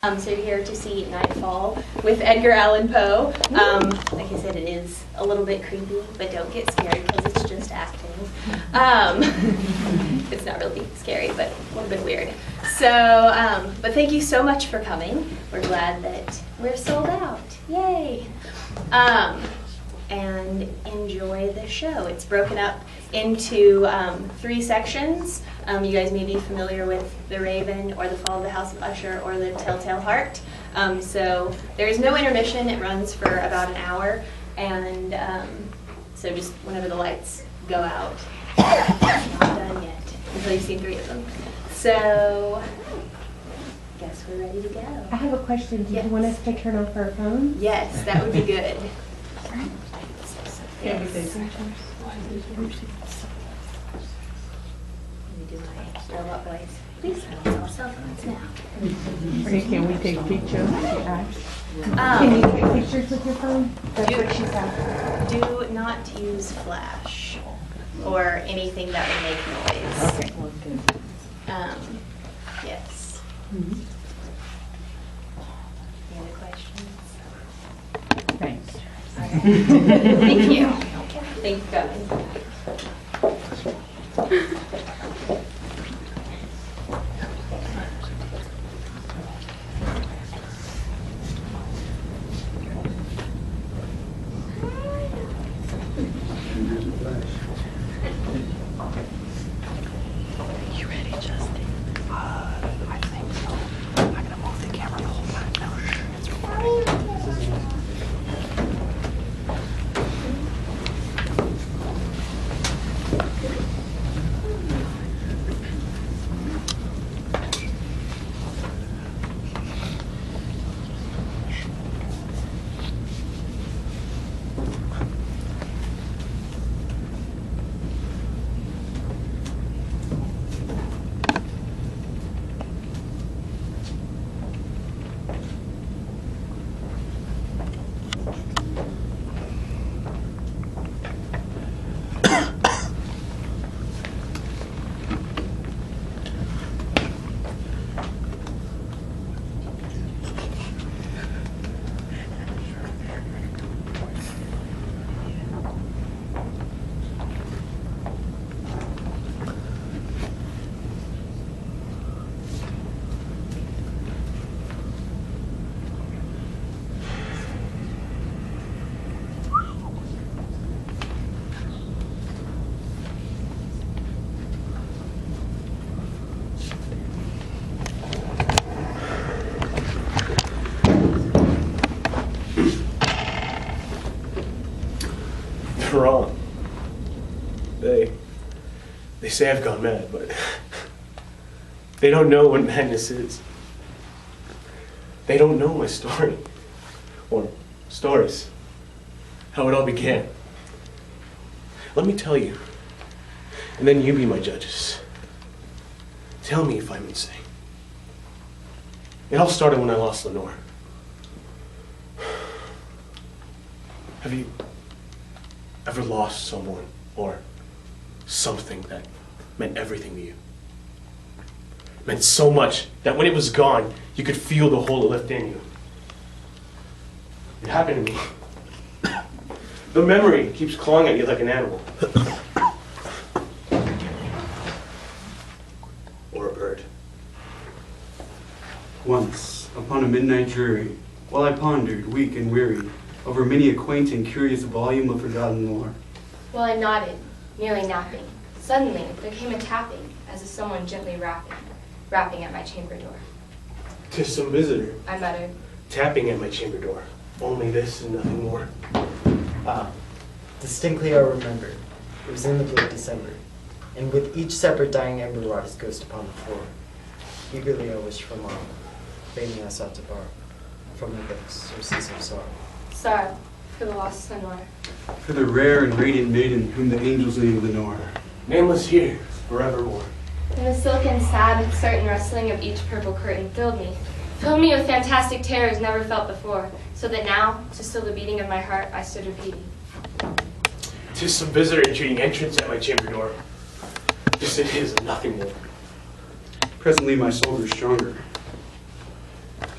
So you're here to see Nightfall with Edgar Allan Poe. Like I said, it is a little bit creepy, but don't get scared because it's just acting. It's not really scary, but a little bit weird. So, but thank you so much for coming. We're glad that we're sold out. Yay! And enjoy the show. It's broken up into 3 sections. You guys may be familiar with The Raven or The Fall of the House of Usher or The Telltale Heart. So there is no intermission. It runs for about an hour. And so just whenever the lights go out, it's not done yet until you've seen 3 of them. So I guess we're ready to go. I have a question. Do you want us to turn off our phones? Yes, that would be good. Can we say Let me do my robot voice. Please silence all cell phones now. Or can we take pictures? Can you take pictures with your phone? That's what she said. Do not use flash or anything that would make noise. Okay. Yes. Any other questions? Thanks. Thank you. Thank you for coming. You ready, Justin? I think so. I'm gonna move the camera the whole time. No, it's recording. They're wrong. They say I've gone mad, but they don't know what madness is. They don't know my story, or stories, how it all began. Let me tell you, and then you be my judges. Tell me if I'm insane. It all started when I lost Lenore. Have you ever lost someone or something that meant everything to you? It meant so much that when it was gone, you could feel the hole it left in you. It happened to me. The memory keeps clawing at you like an animal. Or a bird. Once, upon a midnight dreary, while I pondered, weak and weary, over many a quaint and curious volume of forgotten lore. While I nodded, nearly napping, suddenly there came a tapping, as of someone gently rapping at my chamber door. 'Tis some visitor I muttered. tapping at my chamber door. Only this and nothing more. Distinctly I remember. It was in the blue of December, and with each separate dying ember wrought his ghost upon the floor. Eagerly I wished for morrow, fading I sought to borrow, from the books or seas of sorrow. Sorrow for the lost Lenore. For the rare and radiant maiden whom the angels named Lenore. Nameless here, forevermore. And the silken, sad, and certain rustling of each purple curtain filled me with fantastic terrors never felt before, so that now, to still the beating of my heart, I stood repeating. 'Tis some visitor entreating entrance at my chamber door. This it is, and nothing more. Presently my soul grew stronger.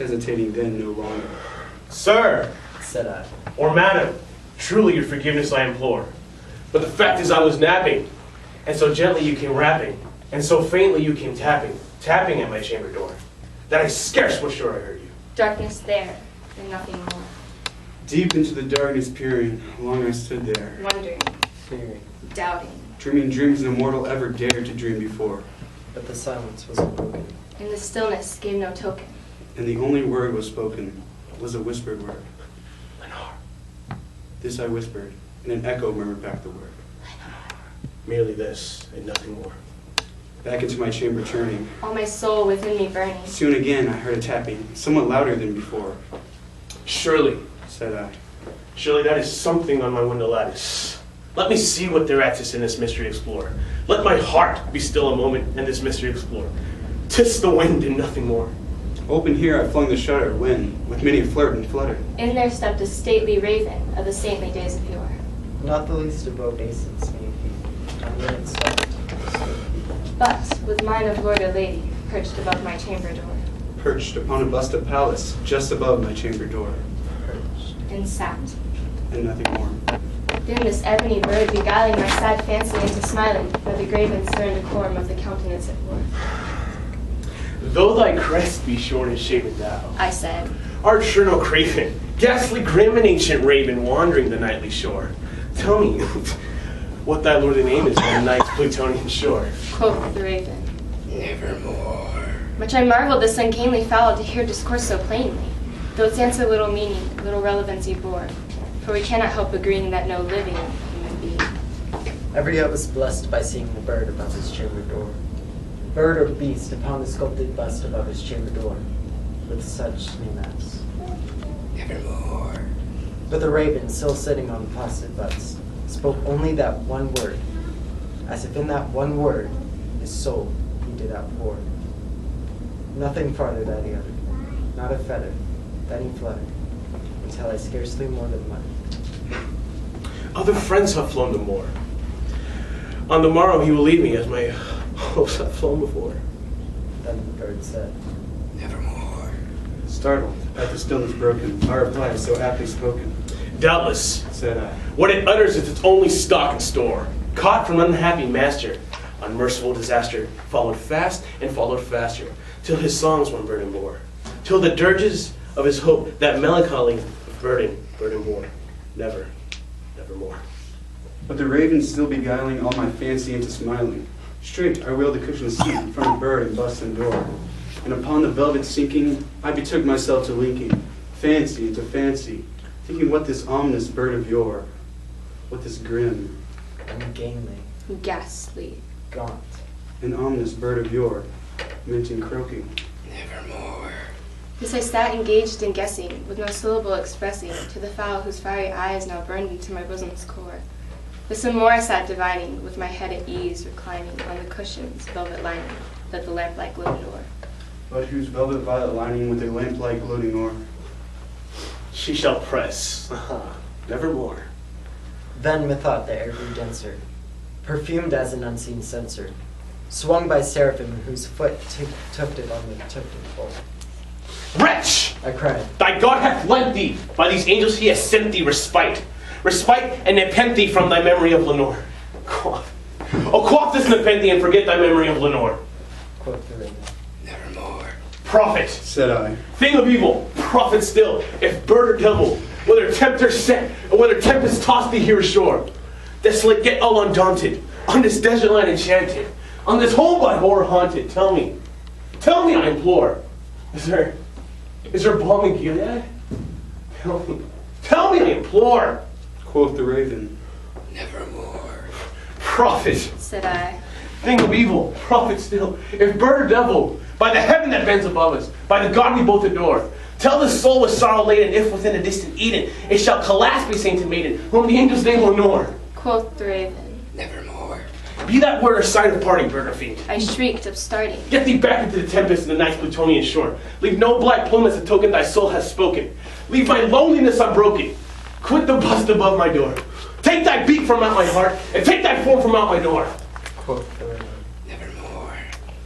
hesitating then no longer. Sir, said I. or madam, truly your forgiveness I implore. But the fact is I was napping, and so gently you came rapping, and so faintly you came tapping, tapping at my chamber door, that I scarce was sure I heard you. Darkness there, and nothing more. Deep into the darkness peering, long I stood there, Wondering, Fearing, doubting. dreaming dreams no mortal ever dared to dream before. but the silence was unbroken. And the stillness gave no token. And the only word was spoken was a whispered word. Lenore. This I whispered, and an echo murmured back the word. Merely this, and nothing more. Back into my chamber turning. All my soul within me burning. Soon again I heard a tapping, somewhat louder than before. Surely, Said I. surely that is something on my window lattice. Let me see what thereatis in this mystery explore. Let my heart be still a moment and this mystery explore. 'Tis the wind and nothing more. Open here I flung the shutter, when, with many a flirt and flutter, In there stepped a stately raven of the saintly days of yore. Not the least of obeisance may be, unwilling soft. But, with mine of lord or lady, perched above my chamber door, perched upon a bust of Pallas, just above my chamber door, Perched. and sat. and nothing more. Then this ebony bird beguiling my sad fancy into smiling, by the grave and stern decorum of the countenance it wore. Though thy crest be short and shaven thou, I said, art sure no craven, ghastly grim and ancient raven wandering the nightly shore. Tell me, what thy lordly name is on the night's Plutonian shore. quoth the raven. Nevermore. Much I marveled this ungainly fowl to hear discourse so plainly, though its answer little meaning, little relevancy bore. For we cannot help agreeing that no living human being. Every eye was blessed by seeing the bird above his chamber door. Bird or beast upon the sculpted bust above his chamber door, with such name as Nevermore. But the raven, still sitting on the placid butts, spoke only that one word, as if in that one word his soul he did outpour. Nothing farther that he uttered, not a feather, then he fluttered, until I scarcely more than muttered. Other friends have flown the moor. On the morrow he will leave me as my hopes have flown before. Then the bird said, Nevermore. Startled at the stillness broken, my reply is so aptly spoken. Doubtless, Said I. what it utters is its only stock and store. Caught from unhappy master, unmerciful disaster followed fast and followed faster, till his songs one burden bore, till the dirges of his hope that melancholy burden bore, never, nevermore. But the raven still beguiling all my fancy into smiling. Straight I wheeled the cushioned seat in front of bird and bust and door, and upon the velvet sinking, I betook myself to linking fancy into fancy, thinking what this ominous bird of yore, what this grim ungainly, Ghastly. gaunt, and ominous bird of yore meant in croaking. This I sat engaged in guessing, with no syllable expressing, to the fowl whose fiery eyes now burned into my bosom's core. This and more I sat dividing, with my head at ease reclining on the cushion's velvet lining that the lamp-like gloated o'er. But whose velvet violet lining with a lamp-like gloating o'er. She shall press, nevermore. Then methought the air grew denser, perfumed as an unseen censer, swung by seraphim whose foot tufted on the tufted pole. Wretch! I cried, Thy God hath lent thee, by these angels he has sent thee respite. Respite and nepenthe from thy memory of Lenore. Quaff. Oh, quaff this nepenthe and forget thy memory of Lenore. quoth the raven. Prophet, Said I. thing of evil, prophet still, if bird or devil, whether tempter set, or whether tempest toss thee here ashore. Desolate yet all undaunted, on this desert land enchanted, on this home by horror haunted, tell me, I implore, is there balm in Gilead? Tell me, I implore. Quoth the raven. Prophet, Said I, thing of evil, prophet still, if bird or devil, by the heaven that bends above us, by the God we both adore, tell the soul with sorrow laden, if within a distant Eden, it shall collapse be sainted maiden, whom the angels name Lenore. quoth the raven. Be that word or sign of parting, bird or fiend. I shrieked, upstarting. Get thee back into the tempest and the night's Plutonian shore. Leave no black plume as a token thy soul has spoken. Leave my loneliness unbroken. Quit the bust above my door. Take thy beat from out my heart, and take thy form from out my door. Quoth the raven.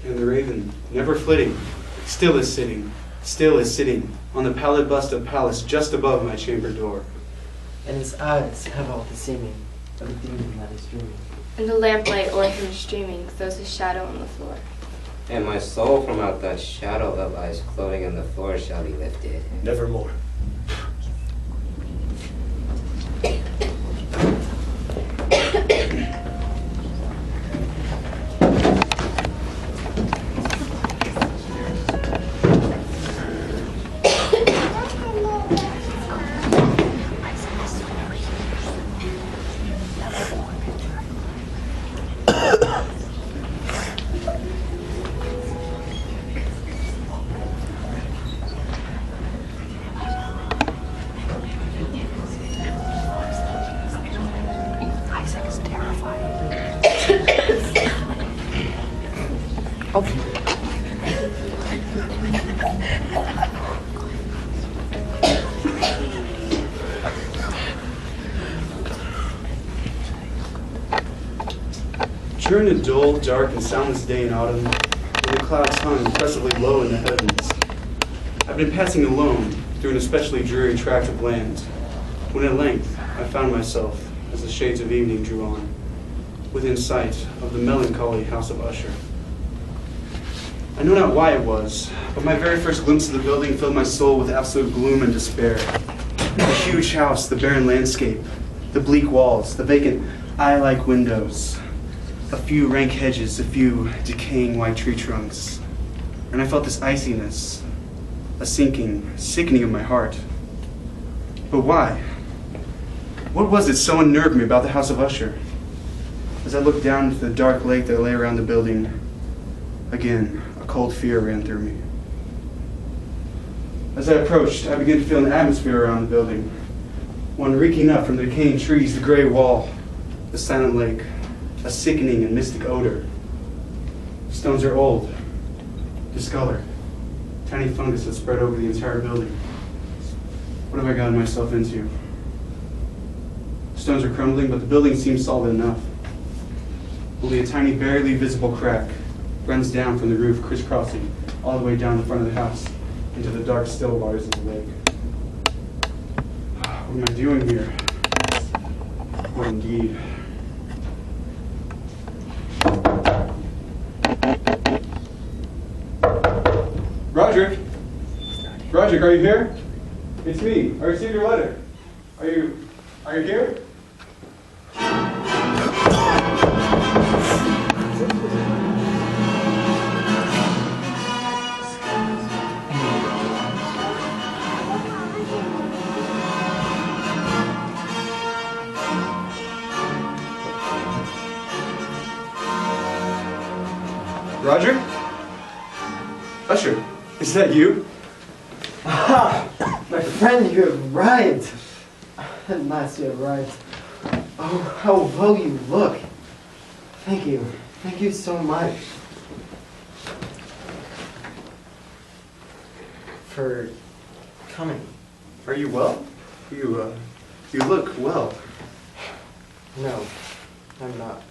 And the raven, never flitting, still is sitting, still is sitting on the pallid bust of Pallas just above my chamber door. And his eyes have all the seeming of a demon that is dreaming. And the lamplight o'er him streaming throws his shadow on the floor. And my soul from out that shadow that lies floating on the floor shall be lifted. Nevermore. During a dull, dark, and soundless day in autumn, when the clouds hung oppressively low in the heavens, I've been passing alone through an especially dreary tract of land, when at length I found myself, as the shades of evening drew on, within sight of the melancholy house of Usher. I know not why it was, but my very first glimpse of the building filled my soul with absolute gloom and despair. The huge house, the barren landscape, the bleak walls, the vacant eye-like windows, a few rank hedges, a few decaying white tree trunks. And I felt this iciness, a sinking, sickening of my heart. But why? What was it so unnerved me about the house of Usher? As I looked down into the dark lake that lay around the building, again, a cold fear ran through me. As I approached, I began to feel an atmosphere around the building, one reeking up from the decaying trees, the gray wall, the silent lake, a sickening and mystic odor. Stones are old, discolored. Tiny fungus has spread over the entire building. What have I gotten myself into? Stones are crumbling, but the building seems solid enough. Only a tiny, barely visible crack runs down from the roof, crisscrossing all the way down the front of the house into the dark, still waters of the lake. What am I doing here? What indeed? Roderick? Roderick, are you here? It's me. I received your letter. Are you here? Roger? Usher, is that you? Ah, my friend, you have arrived. At last you have arrived. Oh, how well you look. Thank you. Thank you so much. For coming. Are you well? You look well. No, I'm not.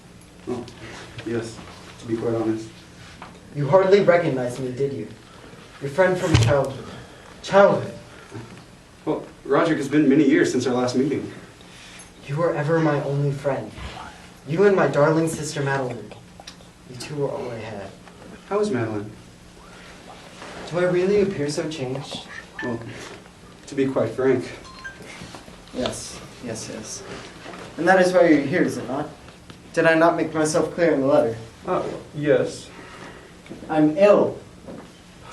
Oh, yes, to be quite honest. You hardly recognized me, did you? Your friend from childhood. Childhood. Well, Roderick, it's been many years since our last meeting. You were ever my only friend. You and my darling sister Madeline. You two were all I had. How is Madeline? Do I really appear so changed? Well, to be quite frank. Yes. And that is why you're here, is it not? Did I not make myself clear in the letter? Oh, yes. I'm ill.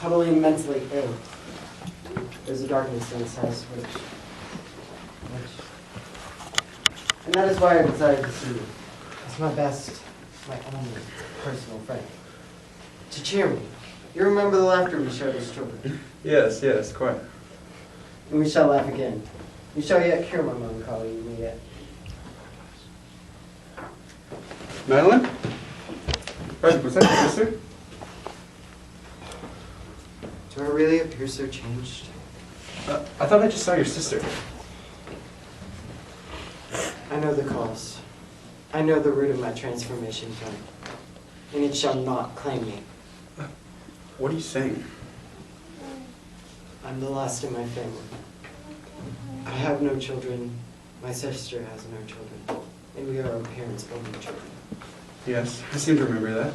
Utterly mentally ill. There's a darkness in this house which... And that is why I decided to see you. As my best, my only personal friend. To cheer me. You remember the laughter we shared as children? Yes, quite. And we shall laugh again. We shall yet cure my melancholy, even yet. Madeline? Roderick, was that your sister? Do I really appear so changed? I thought I just saw your sister. I know the cause. I know the root of my transformation from, and it shall not claim me. What are you saying? I'm the last in my family. I have no children. My sister has no children. And we are our parents' only children. Yes, I seem to remember that.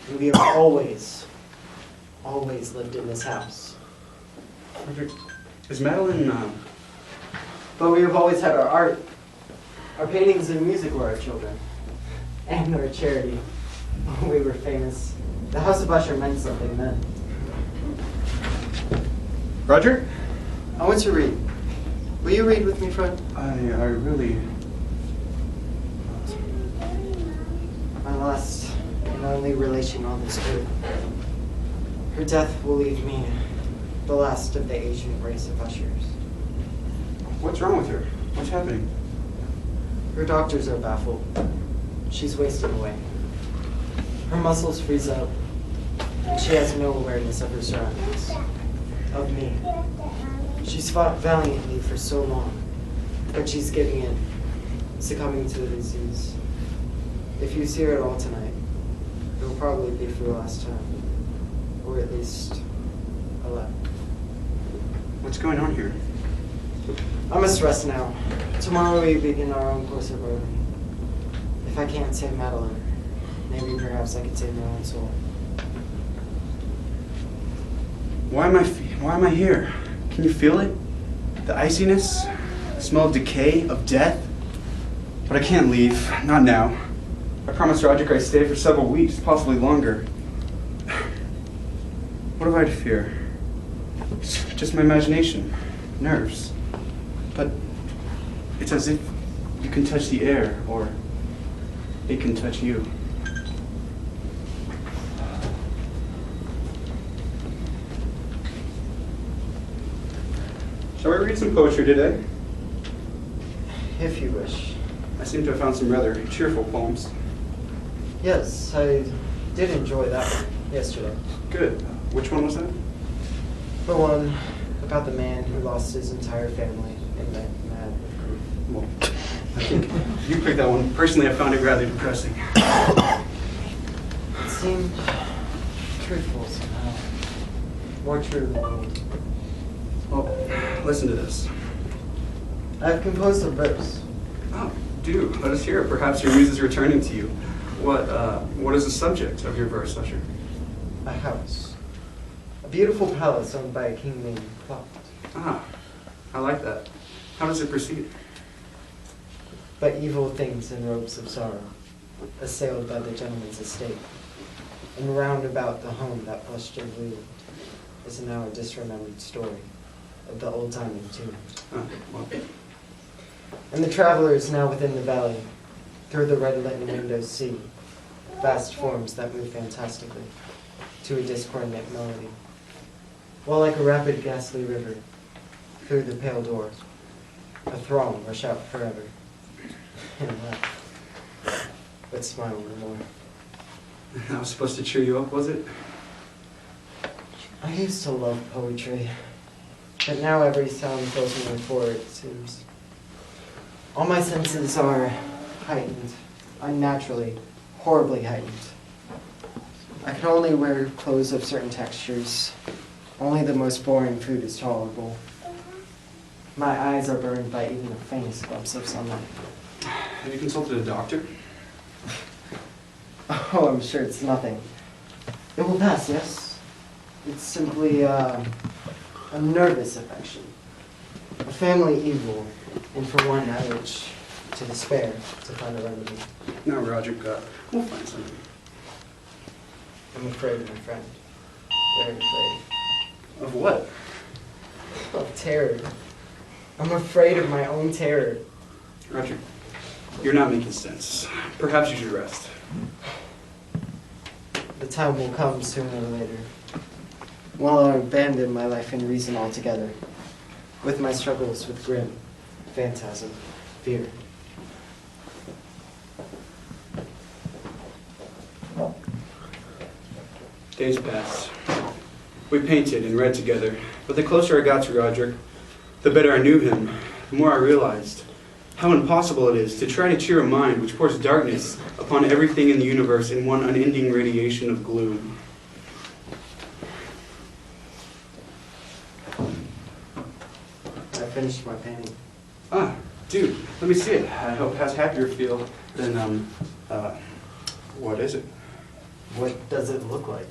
And we have always lived in this house. Roderick, is Madeline, But we have always had our art. Our paintings and music were our children. And our charity. We were famous. The House of Usher meant something then. Roger? I want to read. Will you read with me, friend? I really... My last and only relation on this earth. Her death will leave me the last of the ancient race of ushers. What's wrong with her? What's happening? Her doctors are baffled. She's wasting away. Her muscles freeze up, and she has no awareness of her surroundings. Of me. She's fought valiantly for so long, but she's giving in, succumbing to the disease. If you see her at all tonight, it will probably be for the last time, or at least a lot. What's going on here? I must rest now. Tomorrow we begin our own course of learning. If I can't save Madeline, maybe perhaps I can save my own soul. Why am I here? Can you feel it? The iciness? The smell of decay, of death? But I can't leave. Not now. I promised Roderick I'd stay for several weeks, possibly longer. What have I to fear? It's just my imagination. Nerves. But it's as if you can touch the air, or it can touch you. Shall we read some poetry today? If you wish. I seem to have found some rather cheerful poems. Yes, I did enjoy that one yesterday. Good. Which one was that? The one about the man who lost his entire family and went mad with grief. Well, I think you picked that one. Personally, I found it rather depressing. It seemed truthful somehow. More true than old. Well, listen to this. I've composed a verse. Oh, do. Let us hear it. Perhaps your muse is returning to you. What is the subject of your verse, Usher? A house. A beautiful palace owned by a king named Cloud. Ah, I like that. How does it proceed? But evil things in robes of sorrow, assailed by the gentleman's estate, and round about the home that blushed and bloomed, is now a disremembered story of the old-time entombed. Oh, well, And the traveler is now within the valley, through the red-lit windows see vast forms that move fantastically to a discordant melody, while like a rapid ghastly river, through the pale door, a throng rush out forever, and laugh, but smile no more. that was supposed to cheer you up, was it? I used to love poetry, but now every sound fills me with horror, it seems. All my senses are heightened, unnaturally, horribly heightened. I can only wear clothes of certain textures. Only the most boring food is tolerable. My eyes are burned by even the faintest glimpse of sunlight. Have you consulted a doctor? Oh, I'm sure it's nothing. It will pass, yes? It's simply a nervous affection. A family evil, and for one I urge to despair to find a remedy. No, Roger, we'll find something. I'm afraid, my friend. Very afraid. Of what? Of terror. I'm afraid of my own terror. Roger, you're not making sense. Perhaps you should rest. The time will come sooner or later. When I'll abandon my life and reason altogether, with my struggles with grim, phantasm, fear. Days passed. We painted and read together, but the closer I got to Roderick, the better I knew him, the more I realized how impossible it is to try to cheer a mind which pours darkness upon everything in the universe in one unending radiation of gloom. finished my painting. Ah, dude, let me see it. I hope it has happier feel than, what is it? What does it look like?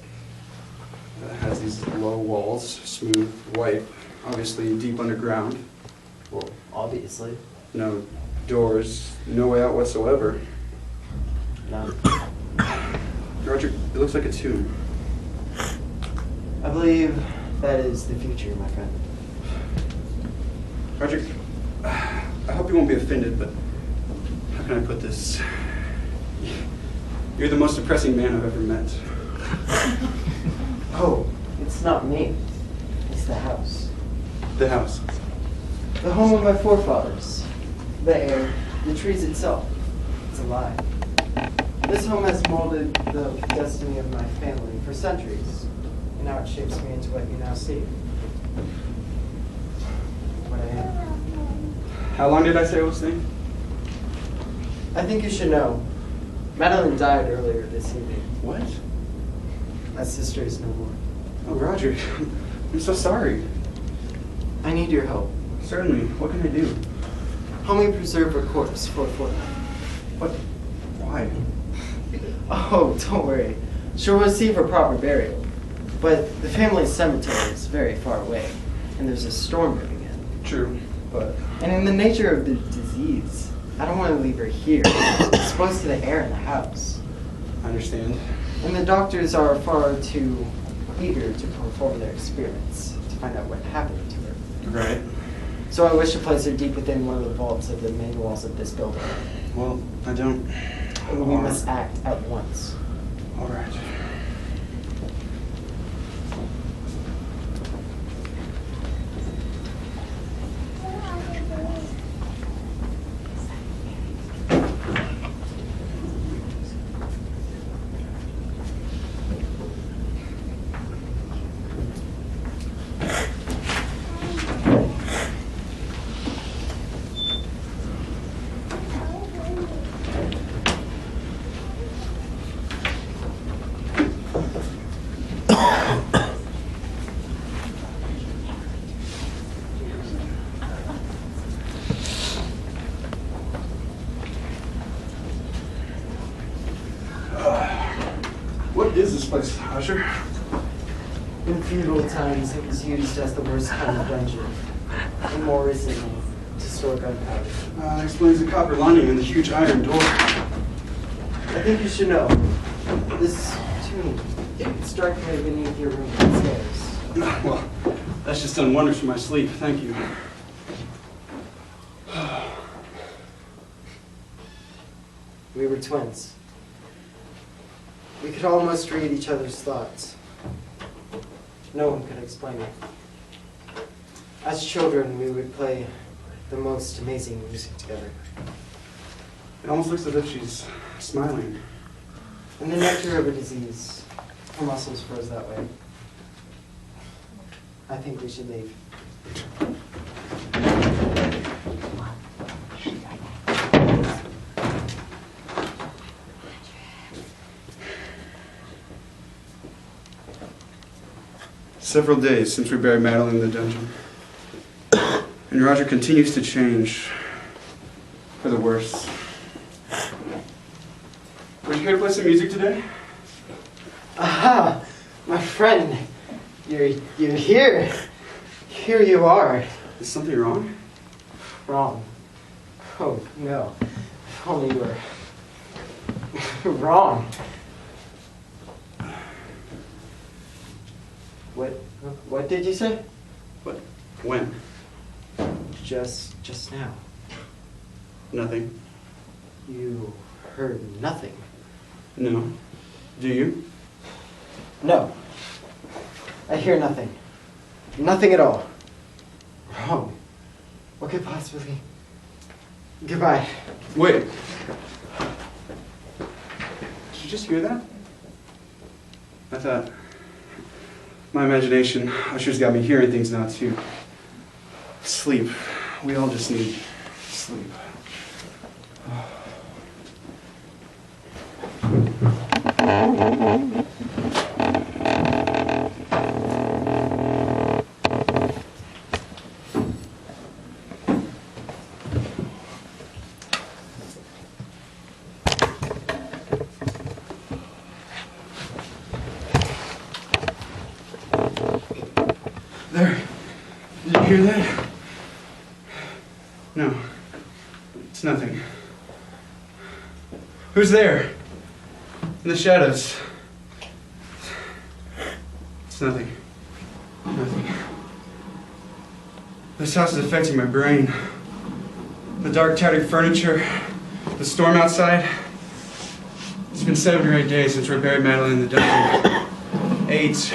It has these low walls, smooth, white, obviously deep underground. Well, obviously. No doors, no way out whatsoever. None. Roger, it looks like a tomb. I believe that is the future, my friend. Roger, I hope you won't be offended, but how can I put this? You're the most depressing man I've ever met. Oh, it's not me. It's the house. The house. The home of my forefathers. The air, the trees itself. It's alive. This home has molded the destiny of my family for centuries, and now it shapes me into what you now see. What I am. How long did I say I was staying? I think you should know. Madeline died earlier this evening. What? My sister is no more. Oh, Roger, I'm so sorry. I need your help. Certainly. What can I do? Help me preserve her corpse for a fortnight. What? Why? Oh, don't worry. She'll receive a proper burial. But the family cemetery is very far away, and there's a storm moving in. True, but... And in the nature of the disease, I don't want to leave her here, exposed to the air in the house. I understand. And the doctors are far too eager to perform their experiments to find out what happened to her. Right. So I wish to place her deep within one of the vaults of the main walls of this building. Well, I don't... And we must act at once. All right. What is this place, Usher? In feudal times, it was used as the worst kind of dungeon. And more recently, to store gunpowder. That explains the copper lining and the huge iron door. I think you should know. This tomb, it's directly beneath your room upstairs. Well, that's just done wonders for my sleep. Thank you. We were twins. We could almost read each other's thoughts. No one could explain it. As children, we would play the most amazing music together. It almost looks as if she's smiling. In the nectar of a disease, her muscles froze that way. I think we should leave. Several days since we buried Madeline in the dungeon. And Roger continues to change for the worse. Would you care to play some music today? Aha! My friend! You're here! Here you are. Is something wrong? Wrong. Oh, no. If only you were wrong. What did you say? What? When? Just now. Nothing. You heard nothing. No. Do you? No. I hear nothing. Nothing at all. Wrong. What could possibly... Goodbye. Wait. Did you just hear that? I thought... My imagination, Usher's got me hearing things now too. Sleep. We all just need sleep. hear that? No, it's nothing. Who's there? In the shadows. It's nothing. Nothing. This house is affecting my brain. The dark, tattered furniture, the storm outside. It's been 7 or 8 days since we buried Madeline in the dungeon. 8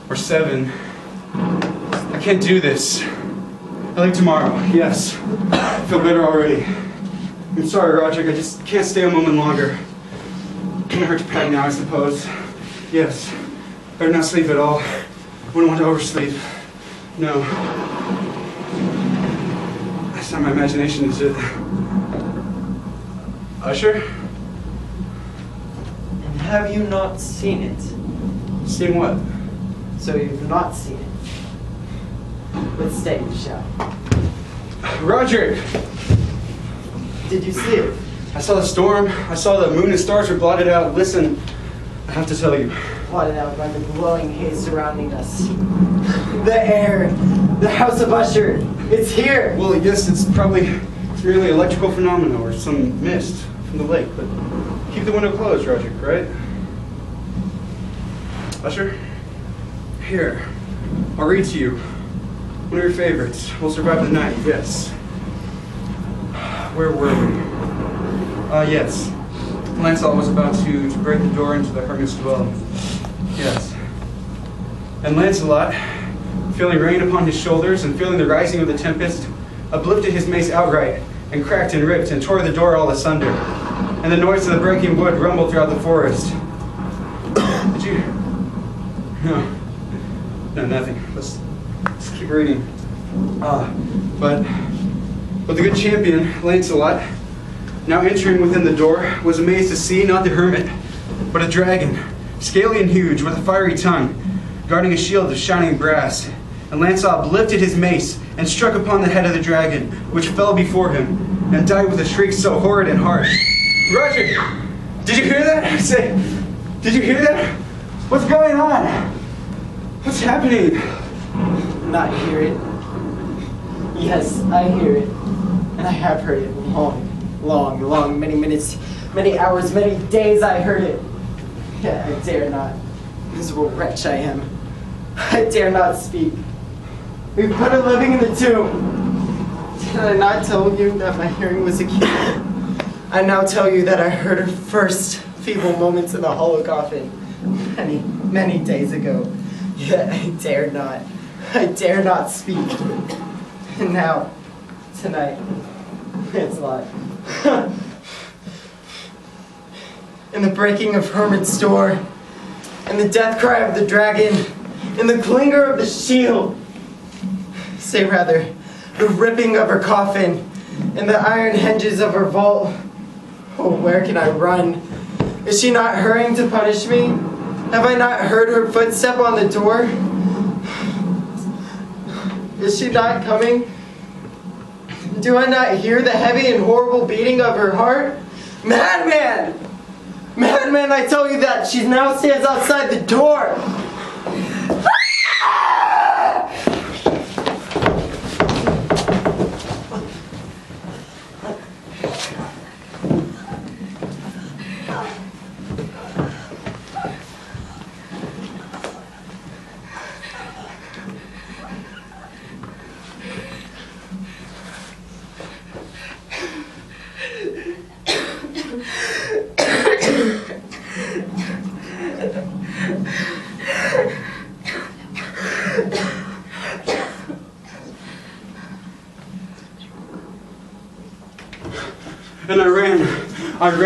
or 7. I can't do this. I leave tomorrow, yes. I feel better already. I'm sorry, Roderick, I just can't stay a moment longer. Gonna hurt to pack now, I suppose. Yes. Better not sleep at all. Wouldn't want to oversleep. No. That's not my imagination, is it? Usher? And have you not seen it? Seen what? So you've not seen it. Let's stay, shall we? Roderick! Did you see it? I saw the storm. I saw the moon and stars were blotted out. Listen, I have to tell you. Blotted out by the glowing haze surrounding us. The air, the house of Usher, it's here! Well, yes, it's merely electrical phenomena or some mist from the lake, but keep the window closed, Roderick, right? Usher? Here, I'll read to you. One of your favorites. We'll survive the night, yes. Where were we? Yes. Lancelot was about to break the door into the hermit's dwelling. Yes. And Lancelot, feeling rain upon his shoulders and feeling the rising of the tempest, uplifted his mace outright and cracked and ripped and tore the door all asunder. And the noise of the breaking wood rumbled throughout the forest. Did you? No, nothing. Let's keep reading. But the good champion, Lancelot, now entering within the door, was amazed to see not the hermit, but a dragon, scaly and huge, with a fiery tongue, guarding a shield of shining brass. And Lancelot lifted his mace and struck upon the head of the dragon, which fell before him, and died with a shriek so horrid and harsh. Roger, did you hear that? I say, did you hear that? What's going on? What's happening? Not hear it. Yes, I hear it. And I have heard it long, many minutes, many hours, many days I heard it. Yet I dare not. Miserable wretch I am. I dare not speak. We put her living in the tomb. Did I not tell you that my hearing was acute? I now tell you that I heard her first feeble moments in the hollow coffin many days ago. Yet I dare not speak. And now, tonight, Lancelot, in the breaking of Hermit's door, in the death cry of the dragon, in the clinger of the shield, say rather, the ripping of her coffin, in the iron hinges of her vault. Oh, where can I run? Is she not hurrying to punish me? Have I not heard her footstep on the door? Is she not coming? Do I not hear the heavy and horrible beating of her heart? Madman! Madman, I tell you that she now stands outside the door!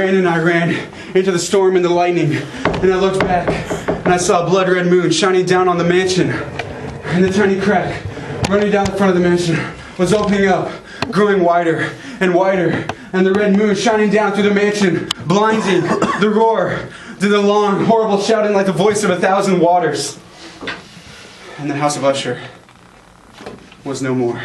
And I ran into the storm and the lightning. And I looked back and I saw a blood-red moon shining down on the mansion. And the tiny crack running down the front of the mansion was opening up, growing wider and wider. And the red moon shining down through the mansion, blinding the roar to the long, horrible shouting like the voice of 1,000 waters. And the house of Usher was no more.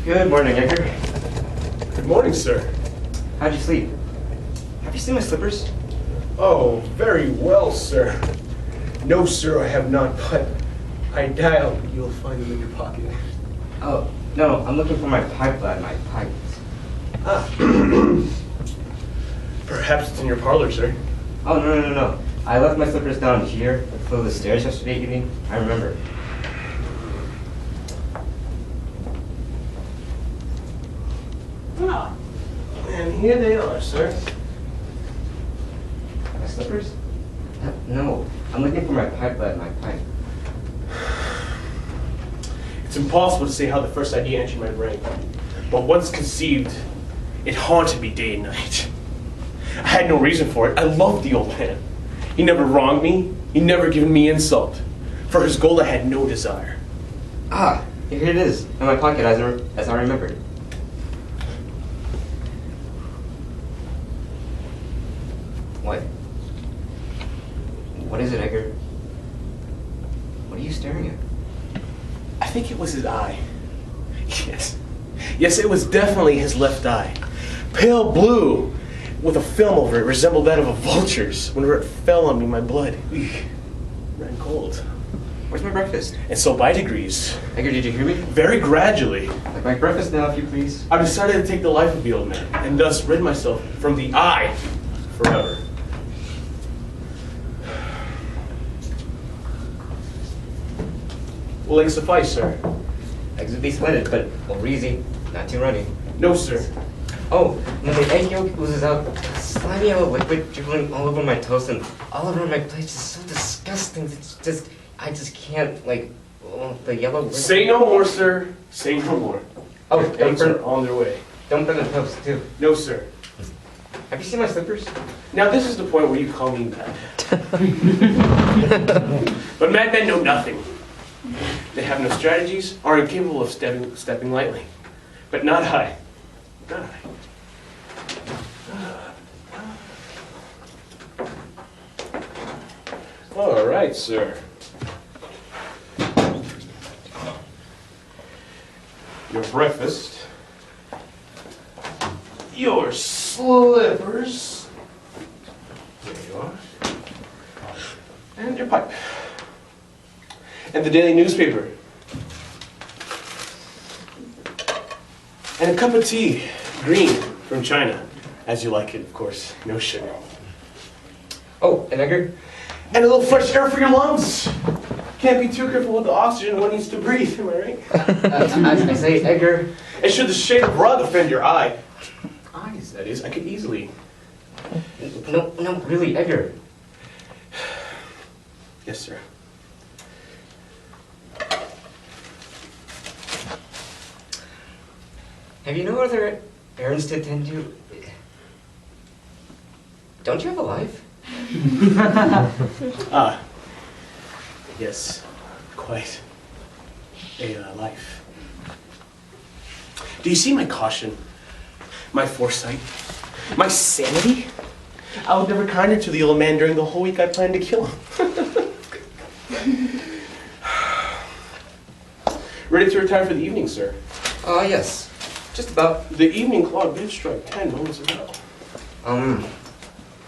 Good morning, Edgar. Good morning, sir. How'd you sleep? Have you seen my slippers? Oh, very well, sir. No, sir, I have not, but I doubt you'll find them in your pocket. Oh, no, I'm looking for my pipe lad, my pipes. Ah. Perhaps it's in your parlor, sir. Oh, no. I left my slippers down here at the foot of the stairs yesterday evening. I remember. Ah. And here they are, sir. My slippers? No, I'm looking for my pipe lad, my pipe. It's impossible to say how the first idea entered my brain. But once conceived, it haunted me day and night. I had no reason for it. I loved the old man. He never wronged me. He never given me insult. For his gold I had no desire. Ah, here it is, in my pocket as I remembered. What? What is it, Edgar? What are you staring at? I think it was his eye. Yes, it was definitely his left eye. Pale blue, with a film over it, resembled that of a vulture's. Whenever it fell on me, my blood ran cold. Where's my breakfast? And so by degrees, Edgar, did you hear me? very gradually, Like my breakfast now, if you please. I decided to take the life of the old man, and thus rid myself from the eye forever. Will it suffice, sir? Eggs would be splendid, but a little easy, not too runny. No, sir. Oh, when the egg yolk oozes out, slimy yellow liquid dribbling all over my toast and all over my plate is so disgusting. It's just, I just can't, like, the yellow... Say no more, sir. Say no more. Oh, Your eggs are on their way. Don't burn the toast, too. No, sir. Have you seen my slippers? Now this is the point where you call me mad. But madmen know nothing. They have no strategies, are incapable of stepping lightly. But not I. Not I. All right, sir. Your breakfast. Your slippers. There you are. And your pipe. And the daily newspaper. And a cup of tea, green, from China. As you like it, of course. No sugar. Oh, and Edgar? And a little fresh air for your lungs. Can't be too careful with the oxygen one needs to breathe, am I right? I say, Edgar. And should the shade of rug offend your eyes, that is, I could easily... No, really, Edgar. Yes, sir. Have you no other errands to attend to? Don't you have a life? Ah, yes, quite a life. Do you see my caution, my foresight, my sanity? I was never kinder to the old man during the whole week I planned to kill him. Ready to retire for the evening, sir? Yes. Just about. The evening clock did strike 10 moments ago.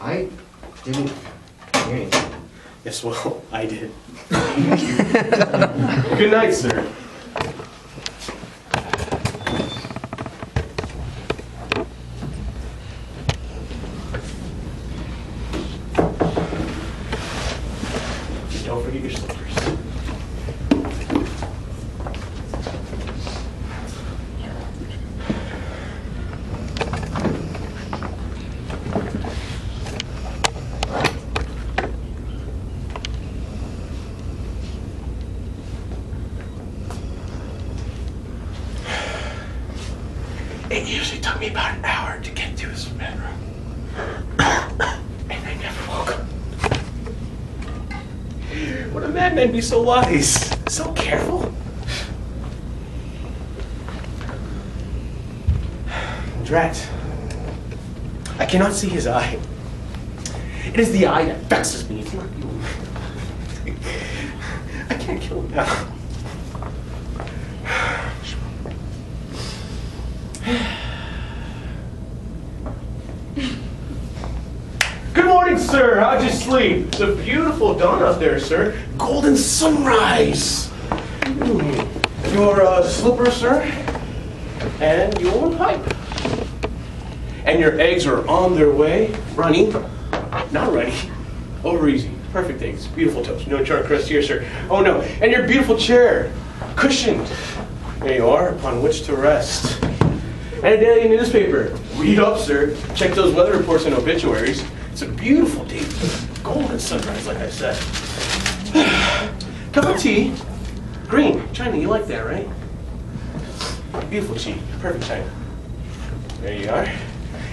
I didn't hear anything. Yes, well, I did. Good night, sir. Don't forget your slippers. It usually took me about an hour to get to his bedroom. And I never woke up. Would a madman be so wise, so careful? Drat, I cannot see his eye. It is the eye that vexes me. It's not you. I can't kill him now. sir. How'd you sleep? It's a beautiful dawn out there, sir. Golden sunrise. Your slipper, sir, and your pipe. And your eggs are on their way. Runny, not runny, over easy. Perfect eggs, beautiful toast. No charred crust here, sir. Oh no, and your beautiful chair, cushioned. There you are, upon which to rest. And a daily newspaper. Read up, sir. Check those weather reports and obituaries. It's a beautiful day. Golden sunrise, like I said. Cup of tea. Green. China, you like that, right? Beautiful tea. Perfect China. There you are.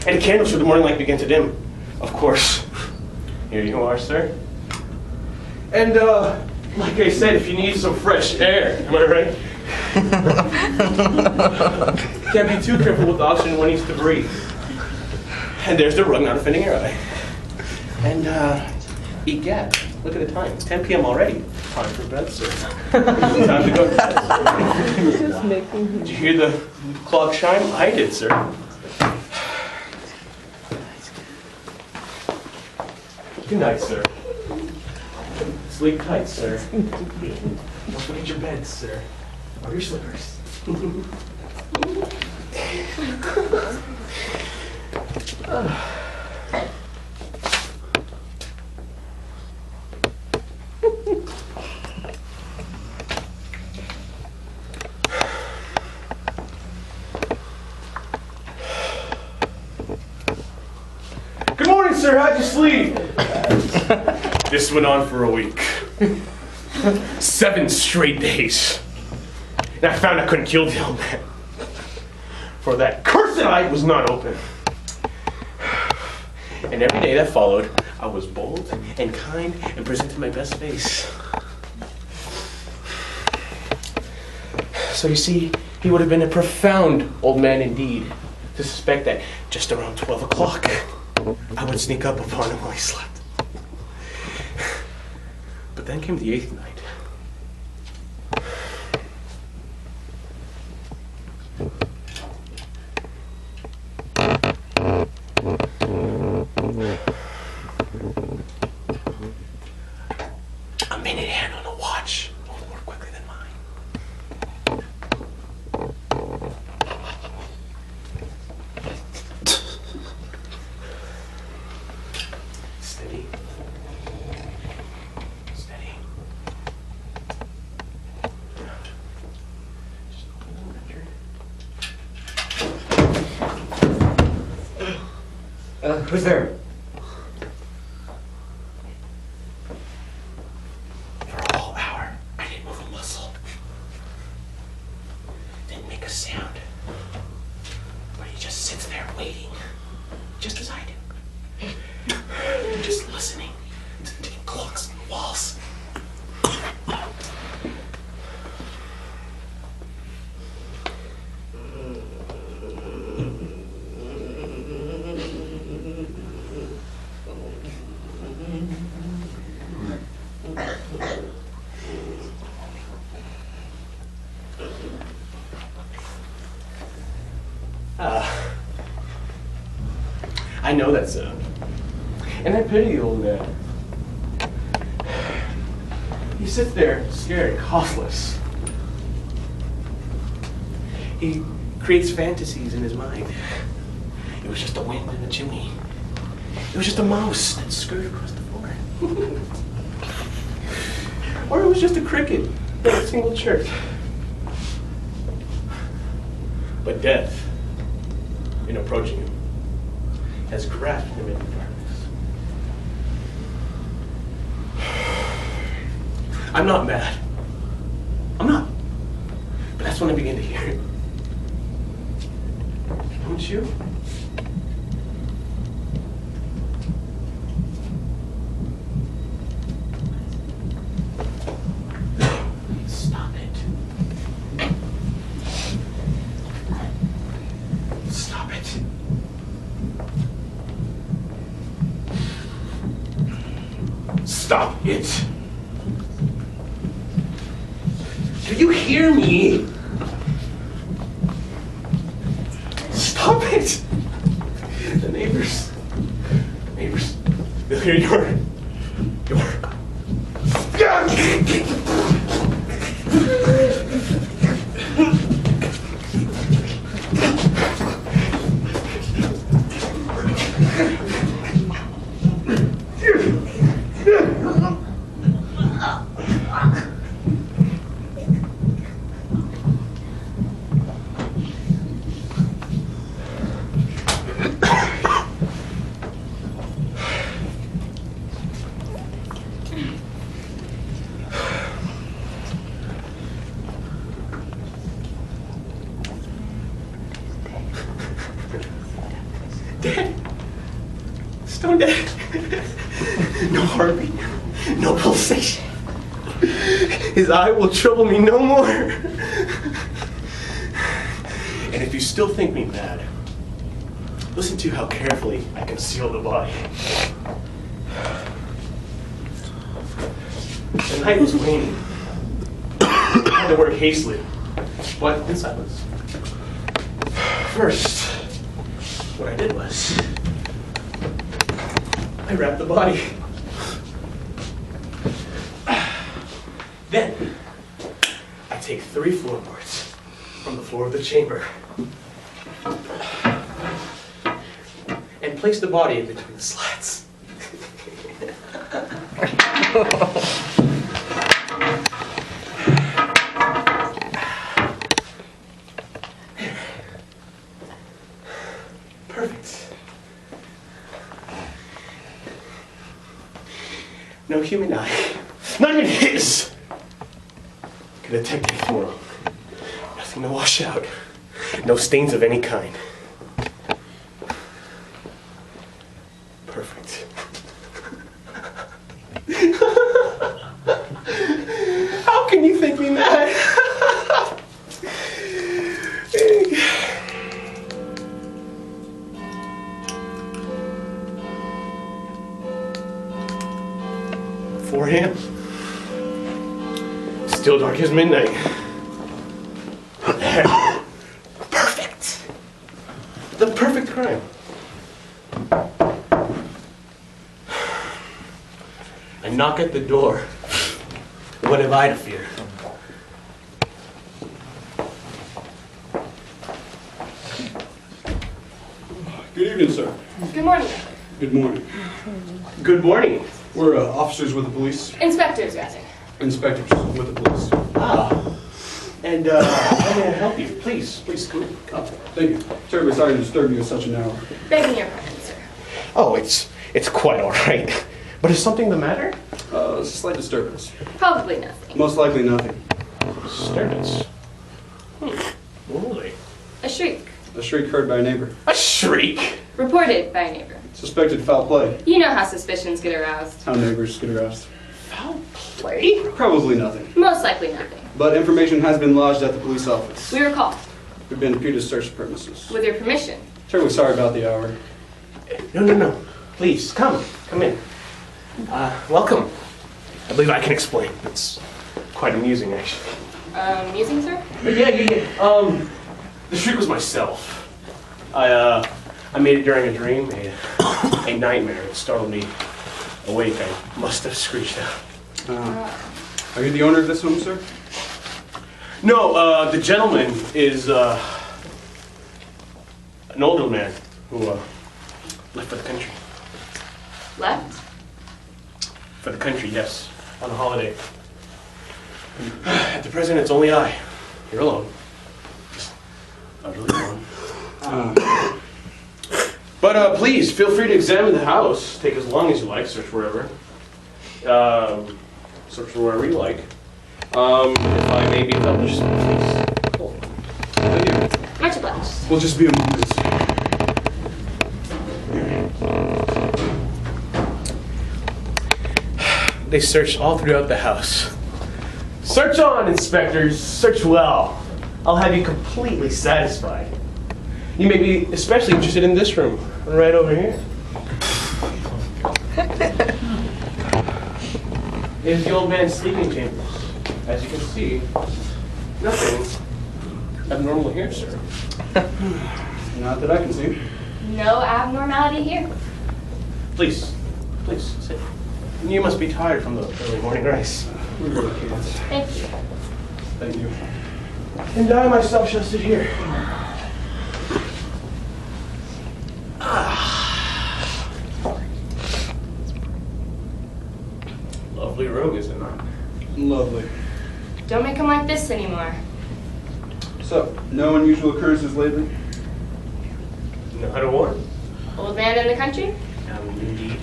And the candles for the morning light begin to dim. Of course. Here you are, sir. And, like I said, if you need some fresh air, am I right? Can't be too careful with oxygen when he's to breathe. And there's the rug not offending your eye. And, egad, look at the time. 10 p.m. already. Time for bed, sir. Time to go to bed. Did you hear the clock chime? I did, sir. Good night, sir. Sleep tight, sir. Don't forget your bed, sir. Or your slippers. Good morning, sir. How'd you sleep? This went on for a week. 7 straight days. And I found I couldn't kill the old man. For that cursed eye was not open. And every day that followed, I was bold and kind and presented my best face. So you see, he would have been a profound old man indeed to suspect that just around 12 o'clock, I would sneak up upon him while he slept. But then came the 8th night. A minute hand on the watch moved more quickly than mine. Steady. Steady. Just open the record. Who's there? For a whole hour, I didn't move a muscle. Didn't make a sound. But he just sits there waiting, just as I do. Just listening to the ticking clocks on the walls. I know that sound. And I pity the old man. He sits there scared, causeless. He creates fantasies in his mind. It was just a wind in the chimney. It was just a mouse that scurried across the floor. Or it was just a cricket in a single chirp. But death, in approaching him, has grasped him in the darkness. I'm not mad. I'm not. But that's when I began to hear it. Don't you? Stop it. Stop it. Stop it. Do you hear me? Stop it. The neighbors, they'll fear your... Dead. Stone dead. No heartbeat. No pulsation. His eye will trouble me no more. And if you still think me mad, listen to how carefully I conceal the body. The night was waning. I had to work hastily, but in silence. First, what I did was, I wrapped the body. Then, I take 3 floorboards from the floor of the chamber and place the body in between the slats. Perfect. No human eye, not even his, can detect anything wrong. Nothing to wash out. No stains of any kind. Perfect. How can you think me mad? Him. Still dark as midnight. Perfect. The perfect crime. I knock at the door. What have I to fear? Good evening, sir. Good morning. Good morning. Good morning. We're officers with the police. Inspectors, rather. Inspectors with the police. Ah. And how may I help you? Please come in. Come. Thank you. Terribly sorry to disturb you at such an hour. Begging your pardon, sir. Oh, it's quite all right. But is something the matter? A slight disturbance. Probably nothing. Most likely nothing. Disturbance. Really? A shriek. A shriek heard by a neighbor. A shriek? Reported by a neighbor. Suspected foul play. You know how suspicions get aroused. How neighbors get aroused. Foul play? Probably nothing. Most likely nothing. But information has been lodged at the police office. We were called. We've been deputed to search the premises. With your permission. Terribly sorry about the hour. No. Please, come in. Welcome. I believe I can explain. It's quite amusing, actually. Amusing, sir? Yeah. The shriek was myself. I made it during a dream, a nightmare. It startled me awake. I must have screeched out. Are you the owner of this home, sir? No, the gentleman is an older man who left for the country. Left? For the country, yes. On a holiday. At the present, it's only I. You're alone. Just utterly alone. But please, feel free to examine the house. Take as long as you like. Search wherever. Search for wherever you like. If I may be of help, just please. Cool. Thank you. Much obliged. We'll just be a moment. They searched all throughout the house. Search on, inspectors. Search well. I'll have you completely satisfied. You may be especially interested in this room, right over here. It is the old man's sleeping chambers. As you can see, nothing abnormal here, sir. Not that I can see. No abnormality here. Please please sit. You must be tired from the early morning race. We're good kids. Thank you. Thank you. And I myself shall sit here. Lovely room, is it not? Lovely. Don't make him like this anymore. So, no unusual occurrences lately? Know how to warn? Old man in the country? Indeed.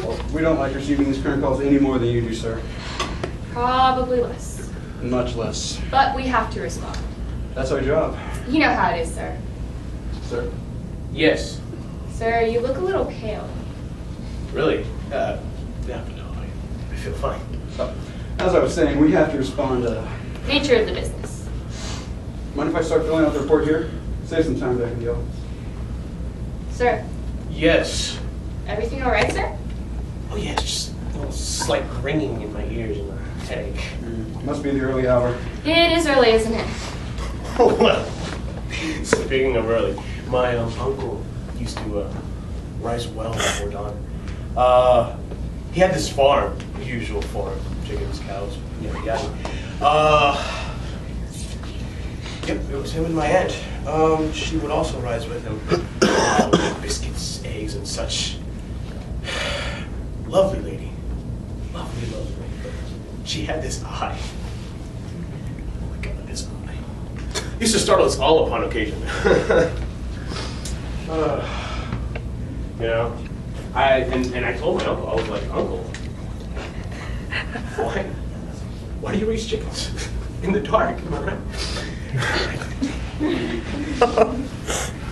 Well, we don't like receiving these current calls any more than you do, sir. Probably less. Much less. But we have to respond. That's our job. You know how it is, sir. Sir? Yes. Sir, you look a little pale. Really? Yeah, no, I feel fine. So, as I was saying, we have to respond. Nature of the business. Mind if I start filling out the report here? Save some time back in the office. Sir, Yes. everything all right, sir? Oh yeah, it's just a little slight ringing in my ears and a headache. Must be the early hour. It is early, isn't it? Well, speaking of early, my uncle used to rise well before dawn. He had this farm, the usual farm, chickens, cows, yada yada. Yep, it was him and my aunt. She would also rise with him. Biscuits, eggs, and such. Lovely lady. Lovely lady. But she had this eye. Oh my God, this eye. Used to startle us all upon occasion. You know, I told my uncle, I was like, Uncle, why do you raise chickens in the dark? Am I right?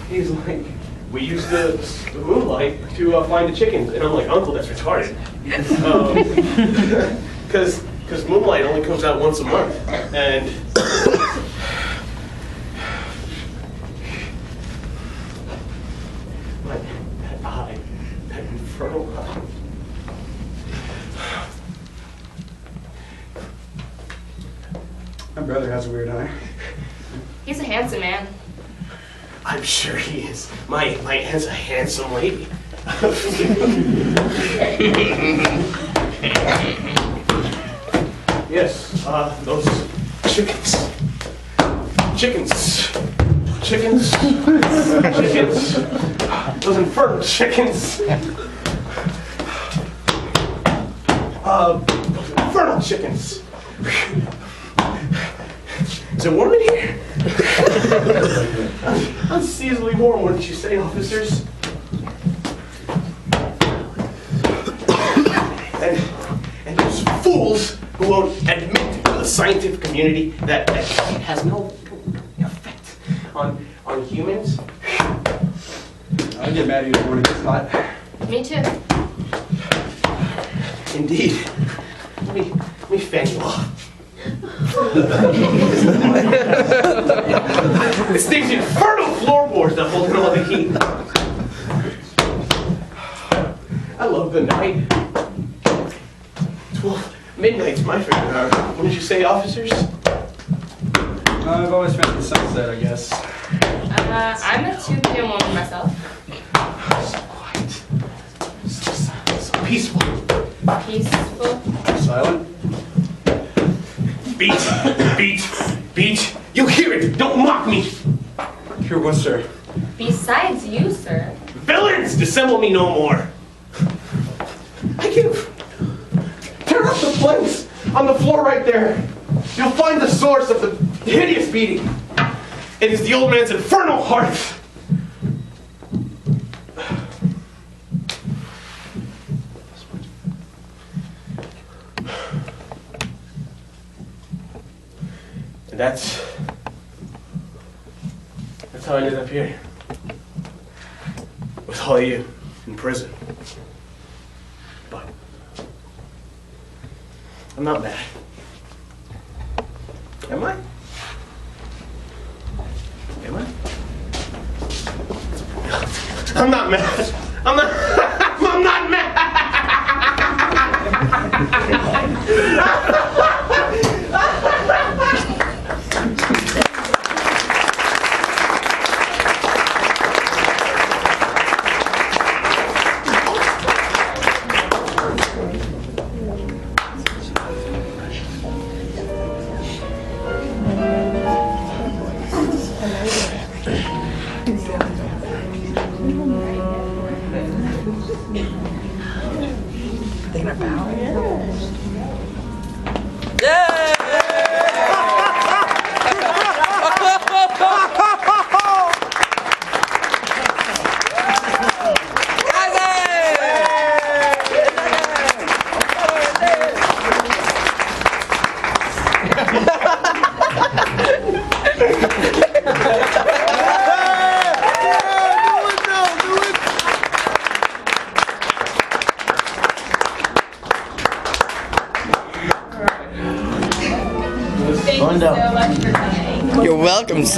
He's like, we use the moonlight to find the chickens. And I'm like, Uncle, that's retarded. Because moonlight only comes out once a month. And that eye, that infernal eye. My brother has a weird eye. He's a handsome man. I'm sure he is. My aunt's a handsome lady. Yes, those chickens. Chickens. Those infernal chickens. Those infernal chickens. Is it warm in here? Unseasonably warm, wouldn't you say, officers? And those fools who won't admit to the scientific community that it has no effect on humans. I get mad at you in the morning, it's hot. Me too. Indeed. Let me fan you off. It's these infernal floorboards that hold in all the heat. I love the night. 12 midnight's my favorite hour. What did you say, officers? I've always found the sunset, I guess. I'm a 2 p.m. woman myself. So quiet. So silent. So peaceful. Peaceful. Silent? Beat. You hear it. Don't mock me. Hear what, sir? Besides you, sir. Villains, dissemble me no more. I give. Tear up the planks on the floor right there. You'll find the source of the hideous beating. It is the old man's infernal heart. And that's how I ended up here. With all of you in prison. But I'm not mad. Am I? Am I? I'm not mad. I'm not mad. Thinking about it.